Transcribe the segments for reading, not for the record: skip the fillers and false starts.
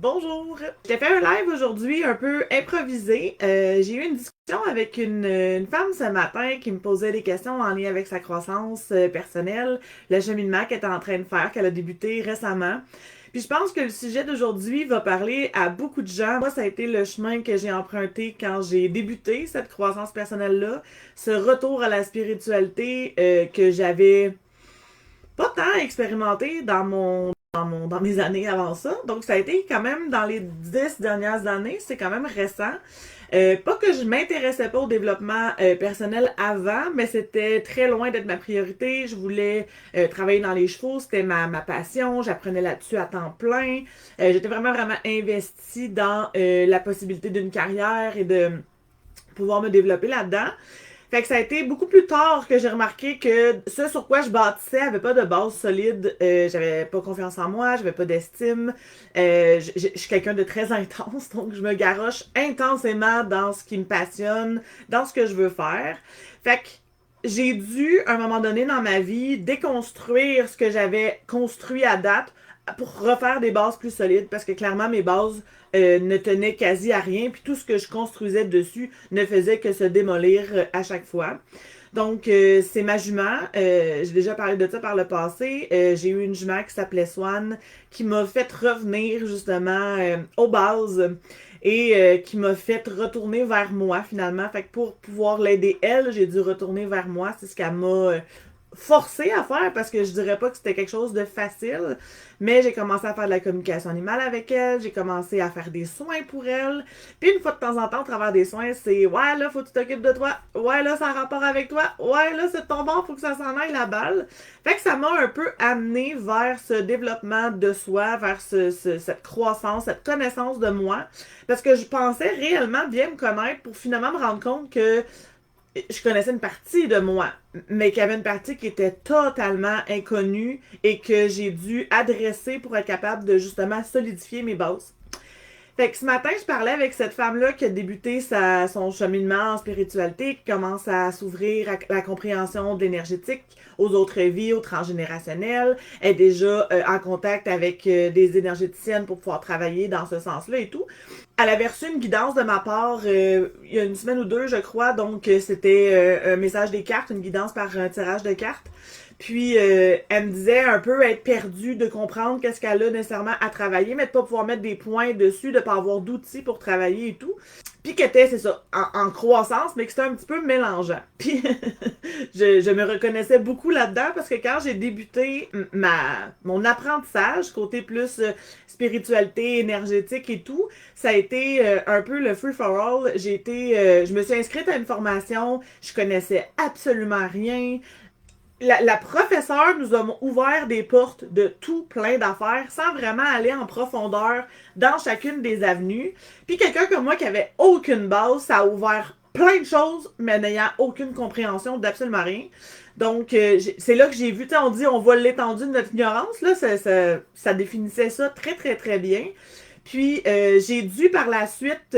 Bonjour! Je t'ai fait un live aujourd'hui un peu improvisé. J'ai eu une discussion avec une femme ce matin qui me posait des questions en lien avec sa croissance personnelle, le cheminement qu'elle est en train de faire, qu'elle a débuté récemment. Puis je pense que le sujet d'aujourd'hui va parler à beaucoup de gens. Moi, ça a été le chemin que j'ai emprunté quand j'ai débuté cette croissance personnelle-là, ce retour à la spiritualité que j'avais pas tant expérimenté dans mes années avant ça. Donc, ça a été quand même dans les 10 dernières années, c'est quand même récent. Pas que je m'intéressais pas au développement personnel avant, mais c'était très loin d'être ma priorité. Je voulais travailler dans les chevaux, c'était ma passion. J'apprenais là-dessus à temps plein. J'étais vraiment investie dans la possibilité d'une carrière et de pouvoir me développer là-dedans. Fait que ça a été beaucoup plus tard que j'ai remarqué que ce sur quoi je bâtissais avait pas de base solide. J'avais pas confiance en moi, j'avais pas d'estime. Je suis quelqu'un de très intense, donc je me garoche intensément dans ce qui me passionne, dans ce que je veux faire. Fait que j'ai dû, à un moment donné dans ma vie, déconstruire ce que j'avais construit à date pour refaire des bases plus solides, parce que clairement mes bases ne tenait quasi à rien, puis tout ce que je construisais dessus ne faisait que se démolir à chaque fois. Donc, c'est ma jument. J'ai déjà parlé de ça par le passé. J'ai eu une jument qui s'appelait Swan, qui m'a fait revenir justement aux bases et qui m'a fait retourner vers moi finalement. Fait que pour pouvoir l'aider elle, j'ai dû retourner vers moi. C'est ce qu'elle m'a forcé à faire parce que je dirais pas que c'était quelque chose de facile, mais j'ai commencé à faire de la communication animale avec elle, j'ai commencé à faire des soins pour elle, puis une fois de temps en temps, au travers des soins, c'est ouais là, faut que tu t'occupes de toi, ouais là, ça a rapport avec toi, ouais là, c'est de ton bord, faut que ça s'en aille la balle. Fait que ça m'a un peu amené vers ce développement de soi, vers cette croissance, cette connaissance de moi, parce que je pensais réellement bien me connaître pour finalement me rendre compte que je connaissais une partie de moi, mais qu'il y avait une partie qui était totalement inconnue et que j'ai dû adresser pour être capable de justement solidifier mes bases. Fait que ce matin, je parlais avec cette femme-là qui a débuté son cheminement en spiritualité, qui commence à s'ouvrir à la compréhension de l'énergétique, aux autres vies, au transgénérationnel. Elle est déjà en contact avec des énergéticiennes pour pouvoir travailler dans ce sens-là et tout. Elle avait reçu une guidance de ma part il y a une semaine ou deux, je crois. Donc, c'était un message des cartes, une guidance par un tirage de cartes. Puis, elle me disait un peu être perdue, de comprendre qu'est-ce qu'elle a nécessairement à travailler, mais de pas pouvoir mettre des points dessus, de pas avoir d'outils pour travailler et tout. Puis qu'elle était, c'est ça, en croissance, mais que c'était un petit peu mélangeant. Puis, je me reconnaissais beaucoup là-dedans parce que quand j'ai débuté mon apprentissage, côté plus spiritualité, énergétique et tout, ça a été un peu le free for all. Je me suis inscrite à une formation, je connaissais absolument rien. La professeure nous a ouvert des portes de tout plein d'affaires sans vraiment aller en profondeur dans chacune des avenues. Puis quelqu'un comme moi qui avait aucune base, ça a ouvert plein de choses, mais n'ayant aucune compréhension d'absolument rien. Donc, c'est là que j'ai vu, on dit, on voit l'étendue de notre ignorance, là, ça définissait ça très bien. Puis j'ai dû par la suite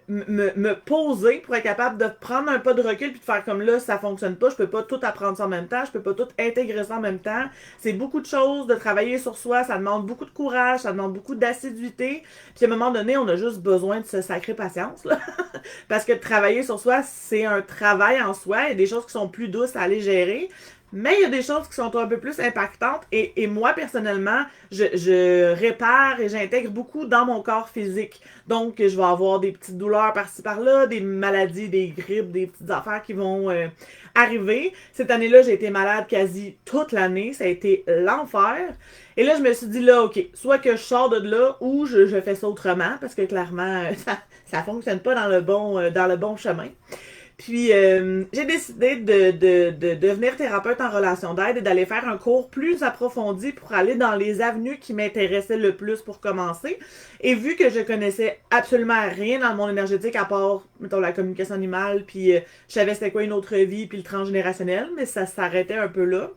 me poser pour être capable de prendre un pas de recul puis de faire comme là, ça fonctionne pas, je peux pas tout apprendre ça en même temps, je peux pas tout intégrer ça en même temps. C'est beaucoup de choses de travailler sur soi, ça demande beaucoup de courage, ça demande beaucoup d'assiduité. Puis à un moment donné, on a juste besoin de se sacrer patience là. Parce que de travailler sur soi, c'est un travail en soi, il y a des choses qui sont plus douces à aller gérer. Mais il y a des choses qui sont un peu plus impactantes et moi, personnellement, je répare et j'intègre beaucoup dans mon corps physique. Donc, je vais avoir des petites douleurs par-ci par-là, des maladies, des grippes, des petites affaires qui vont arriver. Cette année-là, j'ai été malade quasi toute l'année. Ça a été l'enfer. Et là, je me suis dit, là, OK, soit que je sors de là ou je fais ça autrement parce que clairement, ça fonctionne pas dans le bon chemin. Puis, j'ai décidé de devenir thérapeute en relation d'aide et d'aller faire un cours plus approfondi pour aller dans les avenues qui m'intéressaient le plus pour commencer. Et vu que je connaissais absolument rien dans le monde énergétique à part, mettons, la communication animale, puis je savais c'était quoi une autre vie, puis le transgénérationnel, mais ça s'arrêtait un peu là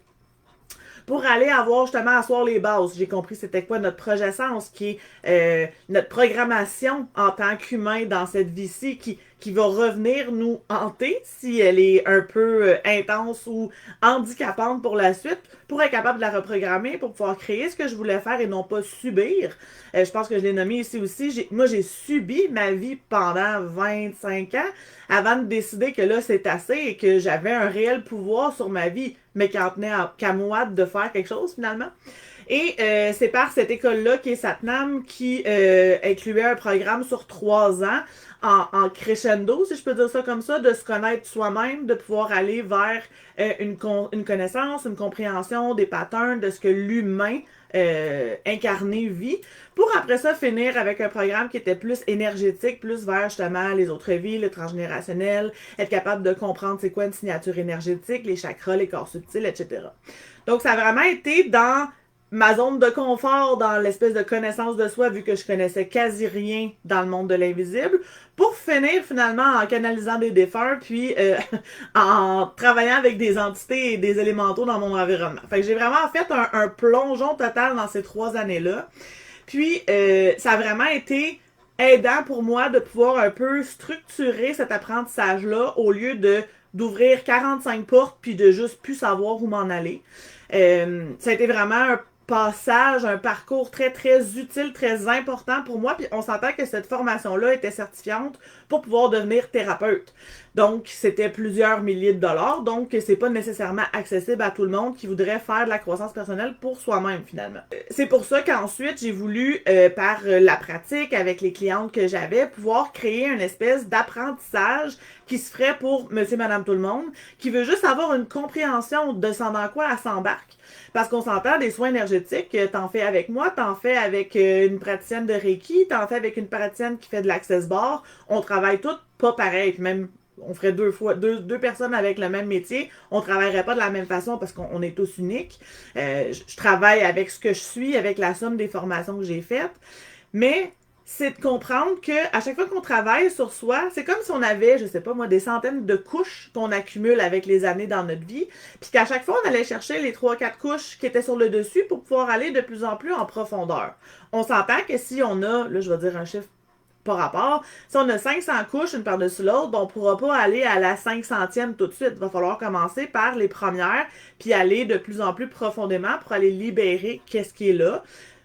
pour aller avoir justement asseoir les bases. J'ai compris c'était quoi notre projet sens, qui est notre programmation en tant qu'humain dans cette vie-ci, qui va revenir nous hanter si elle est un peu intense ou handicapante pour la suite, pour être capable de la reprogrammer, pour pouvoir créer ce que je voulais faire et non pas subir. Je pense que je l'ai nommé ici aussi. Moi, j'ai subi ma vie pendant 25 ans avant de décider que là, c'est assez et que j'avais un réel pouvoir sur ma vie, mais qui en tenait qu'à moi de faire quelque chose finalement. Et c'est par cette école-là qui est Satnam qui incluait un programme sur 3 ans en crescendo, si je peux dire ça comme ça, de se connaître soi-même, de pouvoir aller vers une connaissance, une compréhension des patterns de ce que l'humain incarné vit, pour après ça finir avec un programme qui était plus énergétique, plus vers justement les autres vies, le transgénérationnel, être capable de comprendre c'est quoi une signature énergétique, les chakras, les corps subtils, etc. Donc ça a vraiment été dans ma zone de confort, dans l'espèce de connaissance de soi, vu que je connaissais quasi rien dans le monde de l'invisible, pour finir finalement en canalisant des défunts, puis en travaillant avec des entités et des élémentaux dans mon environnement. Fait que j'ai vraiment fait un plongeon total dans ces 3 années-là. Puis ça a vraiment été aidant pour moi de pouvoir un peu structurer cet apprentissage-là au lieu de d'ouvrir 45 portes puis de juste plus savoir où m'en aller. Ça a été vraiment un passage, un parcours très, très utile, très important pour moi. Puis on s'entend que cette formation-là était certifiante pour pouvoir devenir thérapeute. Donc, c'était plusieurs milliers de dollars. Donc, c'est pas nécessairement accessible à tout le monde qui voudrait faire de la croissance personnelle pour soi-même, finalement. C'est pour ça qu'ensuite, j'ai voulu, par la pratique avec les clientes que j'avais, pouvoir créer une espèce d'apprentissage qui se ferait pour monsieur, madame, tout le monde, qui veut juste avoir une compréhension de ça dans quoi elle s'embarque. Parce qu'on s'entend, des soins énergétiques, t'en fais avec moi, t'en fais avec une praticienne de Reiki, t'en fais avec une praticienne qui fait de l'Access Bar. On travaille toutes pas pareil, même on ferait deux personnes avec le même métier, on travaillerait pas de la même façon parce qu'on est tous uniques. Je travaille avec ce que je suis, avec la somme des formations que j'ai faites, mais c'est de comprendre que à chaque fois qu'on travaille sur soi, c'est comme si on avait, je sais pas moi, des centaines de couches qu'on accumule avec les années dans notre vie, puis qu'à chaque fois on allait chercher les 3-4 couches qui étaient sur le dessus pour pouvoir aller de plus en plus en profondeur. On s'entend que si on a, là je vais dire un chiffre pas rapport. Si on a 500 couches une par-dessus l'autre, on ne pourra pas aller à la 500e tout de suite. Il va falloir commencer par les premières, puis aller de plus en plus profondément pour aller libérer qu'est-ce qui est là.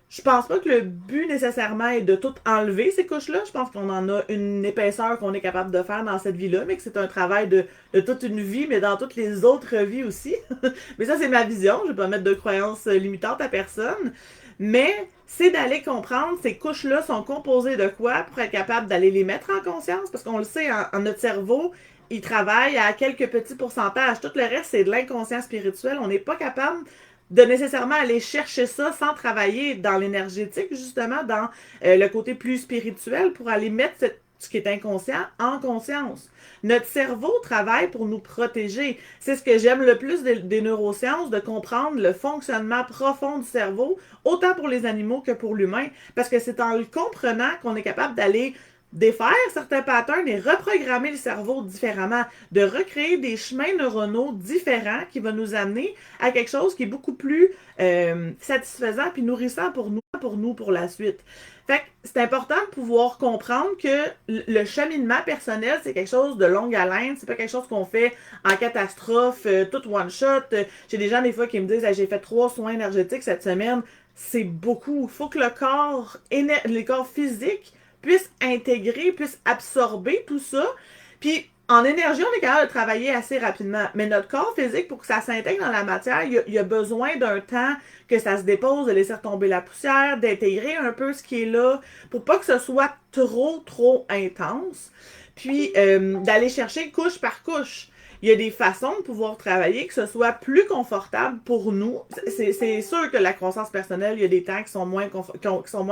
Je pense pas que le but nécessairement est de tout enlever ces couches-là. Je pense qu'on en a une épaisseur qu'on est capable de faire dans cette vie-là, mais que c'est un travail de toute une vie, mais dans toutes les autres vies aussi. Mais ça, c'est ma vision. Je vais pas mettre de croyances limitantes à personne. Mais c'est d'aller comprendre ces couches-là sont composées de quoi pour être capable d'aller les mettre en conscience. Parce qu'on le sait, en notre cerveau, il travaille à quelques petits pourcentages. Tout le reste, c'est de l'inconscient spirituel. On n'est pas capable de nécessairement aller chercher ça sans travailler dans l'énergétique, justement, dans le côté plus spirituel, pour aller mettre ce qui est inconscient en conscience. Notre cerveau travaille pour nous protéger. C'est ce que j'aime le plus des neurosciences, de comprendre le fonctionnement profond du cerveau, autant pour les animaux que pour l'humain, parce que c'est en le comprenant qu'on est capable d'aller défaire certains patterns et reprogrammer le cerveau différemment, de recréer des chemins neuronaux différents qui vont nous amener à quelque chose qui est beaucoup plus satisfaisant puis nourrissant pour la suite. Fait que c'est important de pouvoir comprendre que le cheminement personnel, c'est quelque chose de longue haleine, c'est pas quelque chose qu'on fait en catastrophe, tout one shot. J'ai des gens des fois qui me disent j'ai fait 3 soins énergétiques cette semaine, c'est beaucoup. Il faut que le corps physique puisse intégrer, puisse absorber tout ça. Puis en énergie, on est capable de travailler assez rapidement. Mais notre corps physique, pour que ça s'intègre dans la matière, il y a besoin d'un temps que ça se dépose, de laisser tomber la poussière, d'intégrer un peu ce qui est là, pour pas que ce soit trop intense. Puis d'aller chercher couche par couche. Il y a des façons de pouvoir travailler que ce soit plus confortable pour nous. C'est sûr que la croissance personnelle, il y a des temps qui sont moins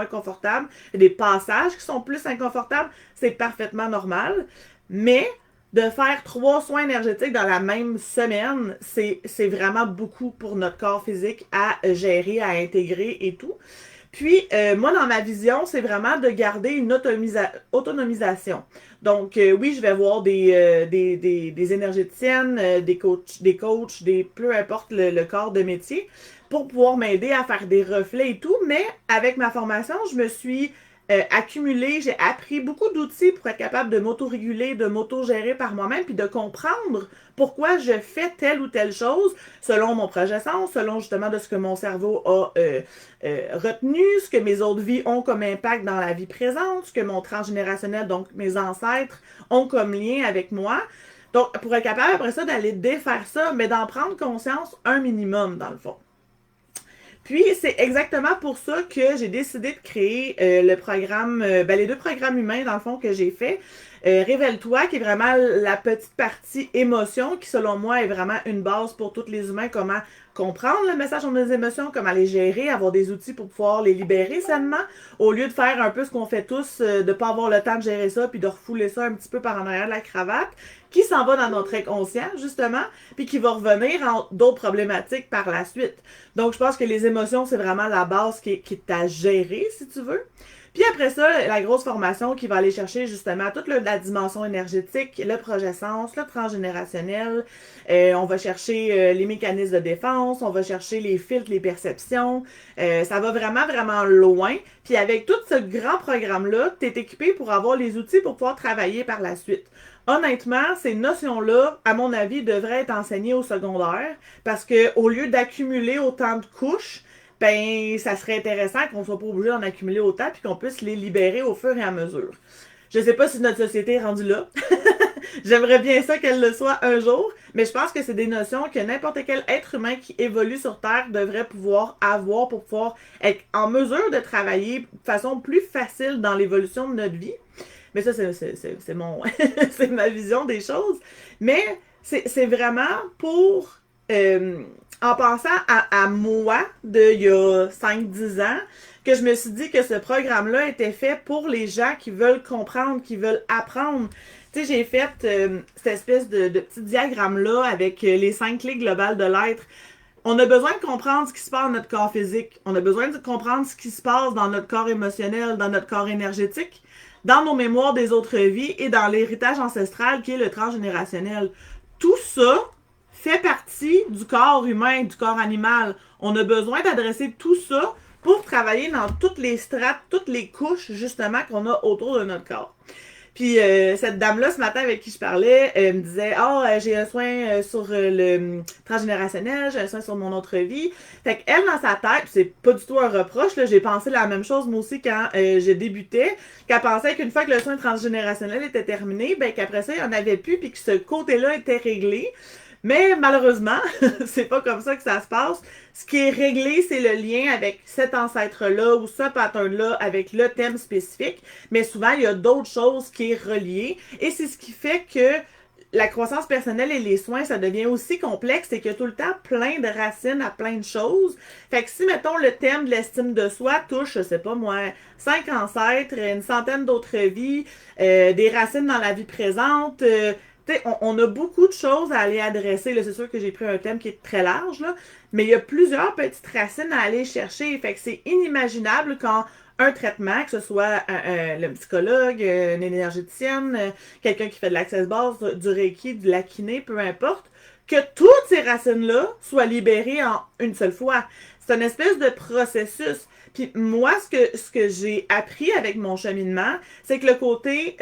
confortables, il y a des passages qui sont plus inconfortables, c'est parfaitement normal. Mais de faire 3 soins énergétiques dans la même semaine, c'est vraiment beaucoup pour notre corps physique à gérer, à intégrer et tout. Puis, moi, dans ma vision, c'est vraiment de garder une autonomisation. Donc, oui, je vais voir des énergéticiennes, des coachs, peu importe le corps de métier, pour pouvoir m'aider à faire des reflets et tout. Mais avec ma formation, je me suis accumulé, j'ai appris beaucoup d'outils pour être capable de m'auto-réguler, de m'auto-gérer par moi-même, puis de comprendre pourquoi je fais telle ou telle chose selon mon projet sens, selon justement de ce que mon cerveau a retenu, ce que mes autres vies ont comme impact dans la vie présente, ce que mon transgénérationnel, donc mes ancêtres, ont comme lien avec moi. Donc, pour être capable après ça d'aller défaire ça, mais d'en prendre conscience un minimum dans le fond. Puis, c'est exactement pour ça que j'ai décidé de créer le programme, les 2 programmes humains, dans le fond, que j'ai fait. Révèle-toi, qui est vraiment la petite partie émotion, qui selon moi est vraiment une base pour tous les humains, comment comprendre le message de nos émotions, comment les gérer, avoir des outils pour pouvoir les libérer sainement, au lieu de faire un peu ce qu'on fait tous, de pas avoir le temps de gérer ça, puis de refouler ça un petit peu par en arrière de la cravate, qui s'en va dans notre inconscient, justement, puis qui va revenir en d'autres problématiques par la suite. Donc, je pense que les émotions, c'est vraiment la base qui est à gérer, si tu veux. Puis après ça, la grosse formation qui va aller chercher justement toute la dimension énergétique, le projet sens, le transgénérationnel. On va chercher les mécanismes de défense, on va chercher les filtres, les perceptions. Ça va vraiment, vraiment loin. Puis avec tout ce grand programme-là, tu es équipé pour avoir les outils pour pouvoir travailler par la suite. Honnêtement, ces notions-là, à mon avis, devraient être enseignées au secondaire parce que au lieu d'accumuler autant de couches, ben, ça serait intéressant qu'on soit pas obligé d'en accumuler autant puis qu'on puisse les libérer au fur et à mesure. Je sais pas si notre société est rendue là. J'aimerais bien ça qu'elle le soit un jour, mais je pense que c'est des notions que n'importe quel être humain qui évolue sur Terre devrait pouvoir avoir pour pouvoir être en mesure de travailler de façon plus facile dans l'évolution de notre vie. Mais ça, c'est mon c'est ma vision des choses. Mais c'est vraiment pour en pensant à moi il y a 5-10 ans, que je me suis dit que ce programme-là était fait pour les gens qui veulent comprendre, qui veulent apprendre. Tu sais, j'ai fait cette espèce de petit diagramme-là avec les 5 clés globales de l'être. On a besoin de comprendre ce qui se passe dans notre corps physique. On a besoin de comprendre ce qui se passe dans notre corps émotionnel, dans notre corps énergétique, dans nos mémoires des autres vies et dans l'héritage ancestral qui est le transgénérationnel. Tout ça fait partie du corps humain, du corps animal. On a besoin d'adresser tout ça pour travailler dans toutes les strates, toutes les couches, justement, qu'on a autour de notre corps. Puis cette dame-là, ce matin, avec qui je parlais, me disait « j'ai un soin sur le transgénérationnel, j'ai un soin sur mon autre vie. » Fait qu'elle, dans sa tête, c'est pas du tout un reproche, là, j'ai pensé la même chose moi aussi quand je débutais, qu'elle pensait qu'une fois que le soin transgénérationnel était terminé, ben qu'après ça, il n'y en avait plus, puis que ce côté-là était réglé. Mais malheureusement, c'est pas comme ça que ça se passe. Ce qui est réglé, c'est le lien avec cet ancêtre-là ou ce pattern-là avec le thème spécifique. Mais souvent, il y a d'autres choses qui est reliées. Et c'est ce qui fait que la croissance personnelle et les soins, ça devient aussi complexe et qu'il y a tout le temps plein de racines à plein de choses. Fait que si, mettons, le thème de l'estime de soi touche, je sais pas moi, 5 ancêtres, une centaine d'autres vies, des racines dans la vie présente, on a beaucoup de choses à aller adresser. Là, c'est sûr que j'ai pris un thème qui est très large, là, mais il y a plusieurs petites racines à aller chercher. Fait que c'est inimaginable quand un traitement, que ce soit le psychologue, une énergéticienne, quelqu'un qui fait de l'access base, du reiki, de la kiné, peu importe, que toutes ces racines-là soient libérées en une seule fois. C'est une espèce de processus. Puis moi, ce que j'ai appris avec mon cheminement, c'est que le côté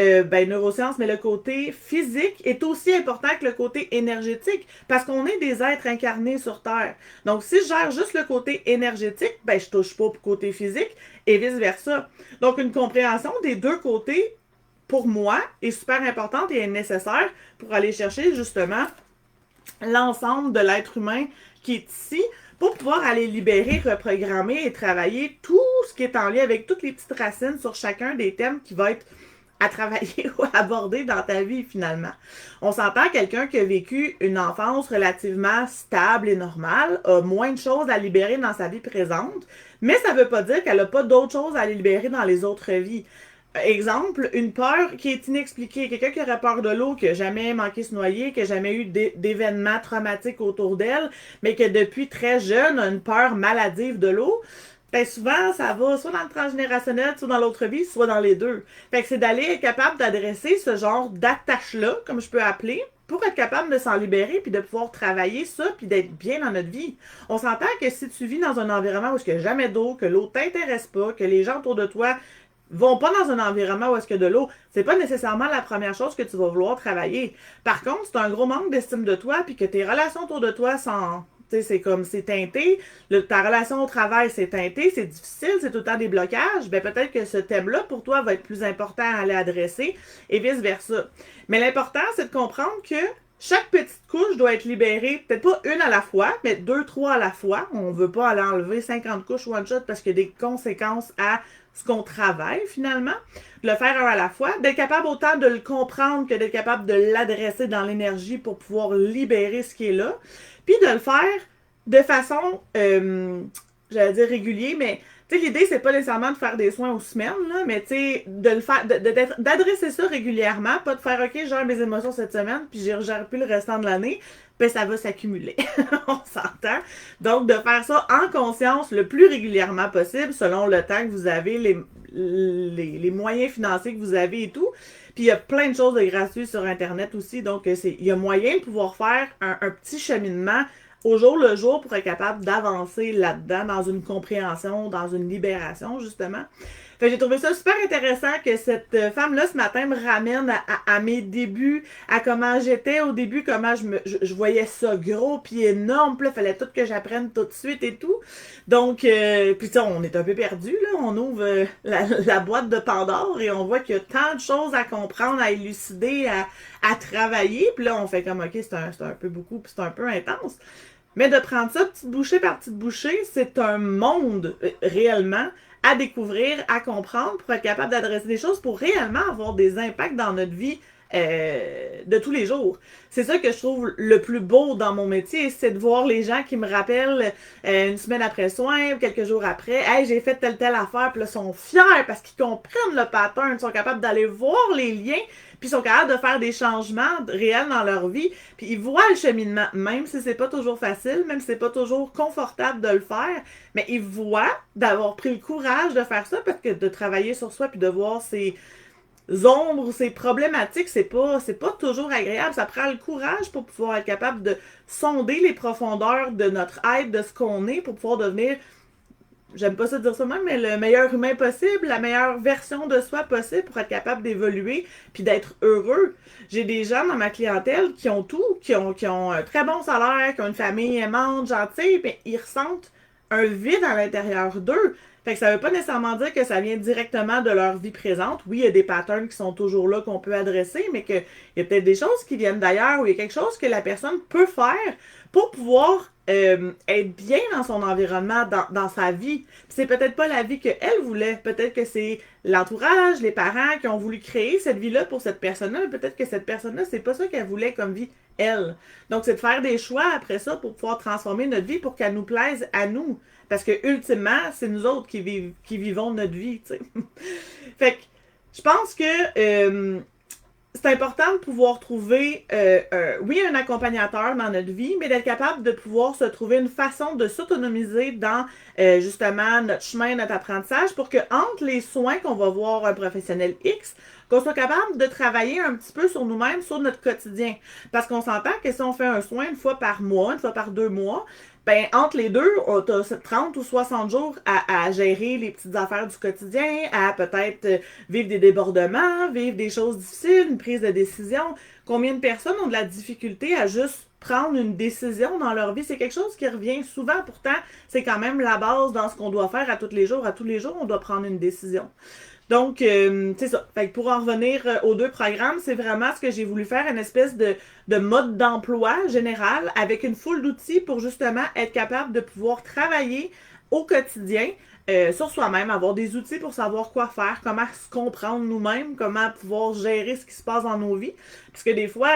neurosciences, mais le côté physique est aussi important que le côté énergétique, parce qu'on est des êtres incarnés sur Terre. Donc, si je gère juste le côté énergétique, ben je touche pas au côté physique, et vice-versa. Donc, une compréhension des deux côtés, pour moi, est super importante et est nécessaire pour aller chercher justement l'ensemble de l'être humain qui est ici, pour pouvoir aller libérer, reprogrammer et travailler tout ce qui est en lien avec toutes les petites racines sur chacun des thèmes qui va être à travailler ou à aborder dans ta vie finalement. On s'entend quelqu'un qui a vécu une enfance relativement stable et normale, a moins de choses à libérer dans sa vie présente, mais ça veut pas dire qu'elle a pas d'autres choses à libérer dans les autres vies. Exemple, une peur qui est inexpliquée. Quelqu'un qui aurait peur de l'eau, qui n'a jamais manqué se noyer, qui n'a jamais eu d'événements traumatiques autour d'elle, mais qui depuis très jeune a une peur maladive de l'eau, ben souvent, ça va soit dans le transgénérationnel, soit dans l'autre vie, soit dans les deux. Fait que c'est d'aller être capable d'adresser ce genre d'attache-là, comme je peux appeler, pour être capable de s'en libérer, puis de pouvoir travailler ça, puis d'être bien dans notre vie. On s'entend que si tu vis dans un environnement où il n'y a jamais d'eau, que l'eau t'intéresse pas, que les gens autour de toi vont pas dans un environnement où est-ce qu'il y a de l'eau, c'est pas nécessairement la première chose que tu vas vouloir travailler. Par contre, si tu as un gros manque d'estime de toi, puis que tes relations autour de toi sont, tu sais, c'est comme, c'est teinté, ta relation au travail, c'est teinté, c'est difficile, c'est tout le temps des blocages, ben peut-être que ce thème-là, pour toi, va être plus important à aller adresser, et vice-versa. Mais l'important, c'est de comprendre que chaque petite couche doit être libérée, peut-être pas une à la fois, mais deux, trois à la fois. On veut pas aller enlever 50 couches one shot parce qu'il y a des conséquences à ce qu'on travaille finalement. De le faire un à la fois, d'être capable autant de le comprendre que d'être capable de l'adresser dans l'énergie pour pouvoir libérer ce qui est là. Puis de le faire de façon, j'allais dire régulier, mais tu sais, l'idée, c'est pas nécessairement de faire des soins aux semaines, là, mais tu sais, de le faire, d'adresser ça régulièrement, pas de faire, OK, je gère mes émotions cette semaine, puis je gère plus le restant de l'année, ben ça va s'accumuler. On s'entend. Donc, de faire ça en conscience le plus régulièrement possible, selon le temps que vous avez, les moyens financiers que vous avez et tout. Puis il y a plein de choses de gratuit sur Internet aussi, donc il y a moyen de pouvoir faire un petit cheminement au jour le jour pour être capable d'avancer là-dedans dans une compréhension, dans une libération, justement. Fait que j'ai trouvé ça super intéressant que cette femme-là, ce matin, me ramène à mes débuts, à comment j'étais au début, comment je voyais ça gros puis énorme, puis là, fallait tout que j'apprenne tout de suite et tout. Donc, puis ça, on est un peu perdu là, on ouvre la boîte de Pandore et on voit qu'il y a tant de choses à comprendre, à élucider, à travailler, puis là, on fait comme, OK, c'est un peu beaucoup, puis c'est un peu intense. Mais de prendre ça petite bouchée par petite bouchée, c'est un monde réellement à découvrir, à comprendre, pour être capable d'adresser des choses, pour réellement avoir des impacts dans notre vie de tous les jours. C'est ça que je trouve le plus beau dans mon métier, c'est de voir les gens qui me rappellent une semaine après soin, quelques jours après, hey, j'ai fait telle affaire, puis là, ils sont fiers parce qu'ils comprennent le pattern, ils sont capables d'aller voir les liens, puis ils sont capables de faire des changements réels dans leur vie, puis ils voient le cheminement, même si c'est pas toujours facile, même si c'est pas toujours confortable de le faire, mais ils voient d'avoir pris le courage de faire ça, parce que de travailler sur soi, puis de voir ces ombres, ces problématiques, c'est pas toujours agréable. Ça prend le courage pour pouvoir être capable de sonder les profondeurs de notre être, de ce qu'on est, pour pouvoir devenir, j'aime pas ça dire ça même, mais le meilleur humain possible, la meilleure version de soi possible pour être capable d'évoluer puis d'être heureux. J'ai des gens dans ma clientèle qui ont tout, qui ont un très bon salaire, qui ont une famille aimante, gentille, mais ils ressentent un vide à l'intérieur d'eux. Fait que ça veut pas nécessairement dire que ça vient directement de leur vie présente. Oui, il y a des patterns qui sont toujours là qu'on peut adresser, mais qu'il y a peut-être des choses qui viennent d'ailleurs ou il y a quelque chose que la personne peut faire pour pouvoir être bien dans son environnement, dans sa vie. Puis c'est peut-être pas la vie qu'elle voulait. Peut-être que c'est l'entourage, les parents qui ont voulu créer cette vie-là pour cette personne-là, mais peut-être que cette personne-là, c'est pas ça qu'elle voulait comme vie, elle. Donc, c'est de faire des choix après ça pour pouvoir transformer notre vie pour qu'elle nous plaise à nous. Parce que, ultimement, c'est nous autres qui vivons notre vie, tu sais. Fait que, je pense que c'est important de pouvoir trouver, oui, un accompagnateur dans notre vie, mais d'être capable de pouvoir se trouver une façon de s'autonomiser dans, justement, notre chemin, notre apprentissage, pour que entre les soins qu'on va voir un professionnel X, qu'on soit capable de travailler un petit peu sur nous-mêmes, sur notre quotidien. Parce qu'on s'entend que si on fait un soin une fois par mois, une fois par 2 mois, ben, entre les deux, on a 30 ou 60 jours à gérer les petites affaires du quotidien, à peut-être vivre des débordements, vivre des choses difficiles, une prise de décision. Combien de personnes ont de la difficulté à juste prendre une décision dans leur vie? C'est quelque chose qui revient souvent, pourtant, c'est quand même la base dans ce qu'on doit faire à tous les jours. À tous les jours, on doit prendre une décision. Donc, c'est ça. Fait que pour en revenir aux 2 programmes, c'est vraiment ce que j'ai voulu faire, une espèce de mode d'emploi général avec une foule d'outils pour justement être capable de pouvoir travailler au quotidien sur soi-même, avoir des outils pour savoir quoi faire, comment se comprendre nous-mêmes, comment pouvoir gérer ce qui se passe dans nos vies. Puisque des fois,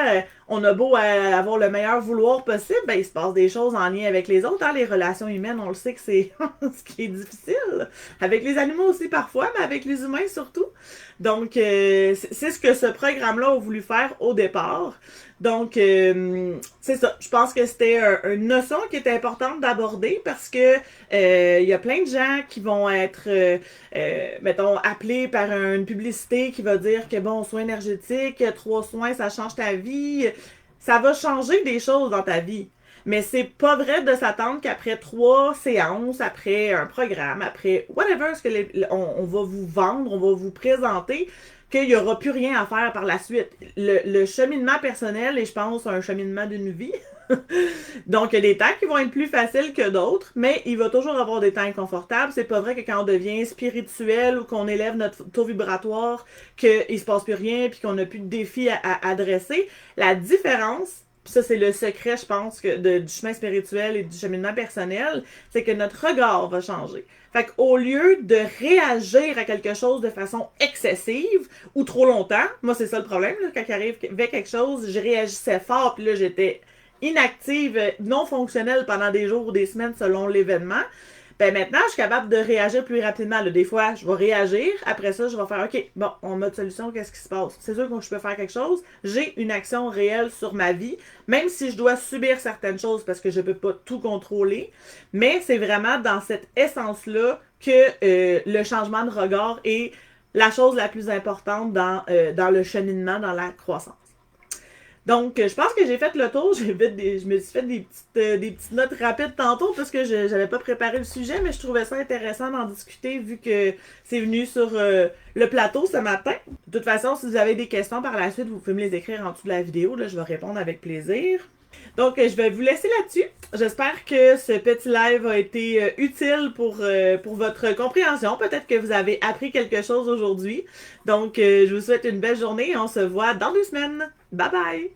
on a beau avoir le meilleur vouloir possible, ben, il se passe des choses en lien avec les autres. Hein? Les relations humaines, on le sait que c'est ce qui est difficile. Avec les animaux aussi parfois, mais avec les humains surtout. Donc, c'est ce que ce programme-là a voulu faire au départ. Donc, c'est ça. Je pense que c'était une notion qui était importante d'aborder parce que il y a plein de gens qui vont être, mettons, appelés par une publicité qui va dire que, bon, soins énergétiques, 3 soins, ça change ta vie. Ça va changer des choses dans ta vie. Mais c'est pas vrai de s'attendre qu'après 3 séances, après un programme, après whatever ce que on va vous vendre, on va vous présenter, qu'il n'y aura plus rien à faire par la suite. Le cheminement personnel est, je pense, un cheminement d'une vie. Donc, il y a des temps qui vont être plus faciles que d'autres, mais il va toujours avoir des temps inconfortables. C'est pas vrai que quand on devient spirituel ou qu'on élève notre taux vibratoire, qu'il se passe plus rien puis qu'on n'a plus de défis à adresser. La différence, pis ça c'est le secret, je pense, du chemin spirituel et du cheminement personnel, c'est que notre regard va changer. Fait qu'au lieu de réagir à quelque chose de façon excessive ou trop longtemps, moi c'est ça le problème, là, quand il arrive avec quelque chose, je réagissais fort, puis là j'étais inactive, non fonctionnelle pendant des jours ou des semaines selon l'événement. Ben maintenant, je suis capable de réagir plus rapidement. Là, des fois, je vais réagir. Après ça, je vais faire OK, bon, on mode solution, qu'est-ce qui se passe? C'est sûr que je peux faire quelque chose. J'ai une action réelle sur ma vie, même si je dois subir certaines choses parce que je peux pas tout contrôler. Mais c'est vraiment dans cette essence-là que le changement de regard est la chose la plus importante dans le cheminement, dans la croissance. Donc, je pense que j'ai fait le tour. Je me suis fait des petites notes rapides tantôt parce que je n'avais pas préparé le sujet, mais je trouvais ça intéressant d'en discuter vu que c'est venu sur le plateau ce matin. De toute façon, si vous avez des questions par la suite, vous pouvez me les écrire en dessous de la vidéo. Là, je vais répondre avec plaisir. Donc, je vais vous laisser là-dessus. J'espère que ce petit live a été utile pour votre compréhension. Peut-être que vous avez appris quelque chose aujourd'hui. Donc, je vous souhaite une belle journée et on se voit dans 2 semaines. Bye bye!